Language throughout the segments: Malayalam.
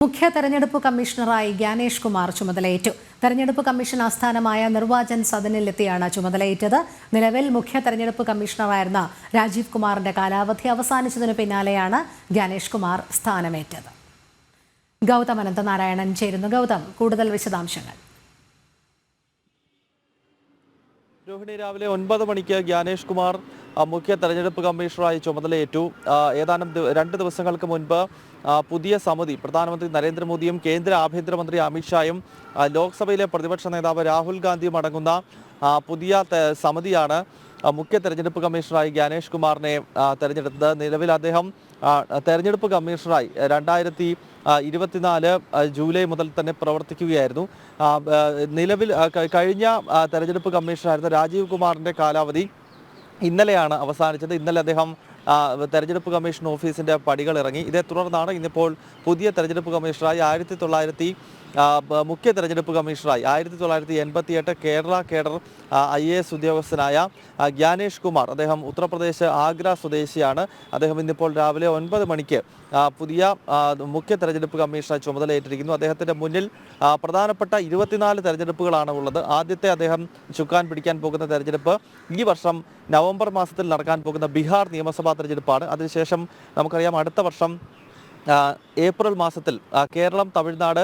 മുഖ്യ തെരഞ്ഞെടുപ്പ് കമ്മീഷണറായി ഗ്യാനേഷ് കുമാർ ചുമതലയേറ്റു. തെരഞ്ഞെടുപ്പ് കമ്മീഷൻ ആസ്ഥാനമായ നിർവാചൻ സദനിലെത്തിയാണ് ചുമതലയേറ്റത്. നിലവിൽ മുഖ്യ തെരഞ്ഞെടുപ്പ് കമ്മീഷണറായിരുന്ന രാജീവ് കുമാറിന്റെ കാലാവധി അവസാനിച്ചതിനു പിന്നാലെയാണ് ഗ്യാനേഷ് കുമാർ സ്ഥാനമേറ്റത്. ഗൗതം അനന്തനാരായണൻ ചേരുന്നു. ഗൗതം, കൂടുതൽ വിശദാംശങ്ങൾ. രോഹിണി, രാവിലെ 9 മണിക്ക് ഗ്യാനേഷ് കുമാർ മുഖ്യ തെരഞ്ഞെടുപ്പ് കമ്മീഷണറായി ചുമതലയേറ്റു. ഏതാനും 2 ദിവസങ്ങൾക്ക് മുൻപ് പുതിയ സമിതി പ്രധാനമന്ത്രി നരേന്ദ്രമോദിയും കേന്ദ്ര ആഭ്യന്തരമന്ത്രി അമിത്ഷായും ലോക്സഭയിലെ പ്രതിപക്ഷ നേതാവ് രാഹുൽ ഗാന്ധിയും അടങ്ങുന്ന പുതിയ സമിതിയാണ് മുഖ്യ തെരഞ്ഞെടുപ്പ് കമ്മീഷണറായി ഗ്യാനേഷ് കുമാറിനെ തെരഞ്ഞെടുത്തത്. നിലവിൽ അദ്ദേഹം തെരഞ്ഞെടുപ്പ് കമ്മീഷണറായി 2024 ജൂലൈ മുതൽ തന്നെ പ്രവർത്തിക്കുകയായിരുന്നു. നിലവിൽ കഴിഞ്ഞ തെരഞ്ഞെടുപ്പ് കമ്മീഷണറായിരുന്ന രാജീവ് കുമാറിന്റെ കാലാവധി ഇന്നലെയാണ് അവസാനിച്ചത്. ഇന്നലെ അദ്ദേഹം തെരഞ്ഞെടുപ്പ് കമ്മീഷൻ ഓഫീസിന്റെ പടികൾ ഇറങ്ങി. ഇതേ തുടർന്നാണ് ഇന്നിപ്പോൾ പുതിയ തെരഞ്ഞെടുപ്പ് കമ്മീഷണറായി മുഖ്യ തെരഞ്ഞെടുപ്പ് കമ്മീഷണറായി 1988 കേരള കേഡർ IAS ഉദ്യോഗസ്ഥനായ ഗ്യാനേഷ് കുമാർ. അദ്ദേഹം ഉത്തർപ്രദേശ് ആഗ്ര സ്വദേശിയാണ്. അദ്ദേഹം ഇന്നിപ്പോൾ രാവിലെ 9 മണിക്ക് പുതിയ മുഖ്യ തെരഞ്ഞെടുപ്പ് കമ്മീഷണറായി ചുമതലയേറ്റിരിക്കുന്നു. അദ്ദേഹത്തിന്റെ മുന്നിൽ പ്രധാനപ്പെട്ട 24 തെരഞ്ഞെടുപ്പുകളാണ് ഉള്ളത്. ആദ്യത്തെ അദ്ദേഹം ചുക്കാൻ പിടിക്കാൻ പോകുന്ന തെരഞ്ഞെടുപ്പ് ഈ വർഷം നവംബർ മാസത്തിൽ നടക്കാൻ പോകുന്ന ബീഹാർ നിയമസഭാ തെരഞ്ഞെടുപ്പാണ്. അതിനുശേഷം നമുക്കറിയാം അടുത്ത വർഷം ഏപ്രിൽ മാസത്തിൽ കേരളം, തമിഴ്നാട്,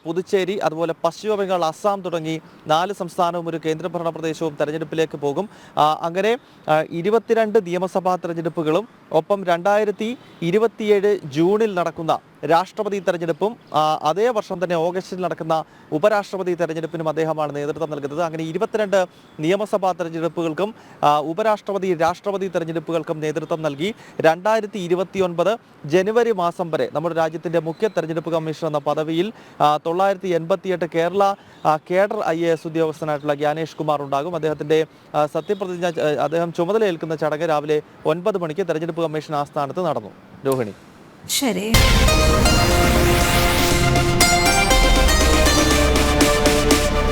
പുതുച്ചേരി, അതുപോലെ പശ്ചിമ ബംഗാൾ, അസം തുടങ്ങി 4 സംസ്ഥാനവും ഒരു കേന്ദ്രഭരണ പ്രദേശവും തെരഞ്ഞെടുപ്പിലേക്ക് പോകും. അങ്ങനെ 22 നിയമസഭാ തെരഞ്ഞെടുപ്പുകളും ഒപ്പം 2027 ജൂണിൽ നടക്കുന്ന രാഷ്ട്രപതി തെരഞ്ഞെടുപ്പും അതേ വർഷം തന്നെ ഓഗസ്റ്റിൽ നടക്കുന്ന ഉപരാഷ്ട്രപതി തെരഞ്ഞെടുപ്പിനും അദ്ദേഹമാണ് നേതൃത്വം നൽകുന്നത്. അങ്ങനെ 22 നിയമസഭാ തെരഞ്ഞെടുപ്പുകൾക്കും ഉപരാഷ്ട്രപതി, രാഷ്ട്രപതി തെരഞ്ഞെടുപ്പുകൾക്കും നേതൃത്വം നൽകി 2029 ജനുവരി മാസം വരെ നമ്മുടെ രാജ്യത്തിന്റെ മുഖ്യ തെരഞ്ഞെടുപ്പ് കമ്മീഷണർ എന്ന പദവിയിൽ 988 കേരള കേഡർ IAS ഉദ്യോഗസ്ഥനായിട്ടുള്ള ഗ്യാനേഷ് കുമാർ ഉണ്ടാകും. അദ്ദേഹത്തിന്റെ സത്യപ്രതിജ്ഞ അദ്ദേഹം ചുമതലയേൽക്കുന്ന ചടങ്ങ് രാവിലെ 9 മണിക്ക് തെരഞ്ഞെടുപ്പ് കമ്മീഷൻ ആസ്ഥാനത്ത് നടന്നു. രോഹിണി. ശരി.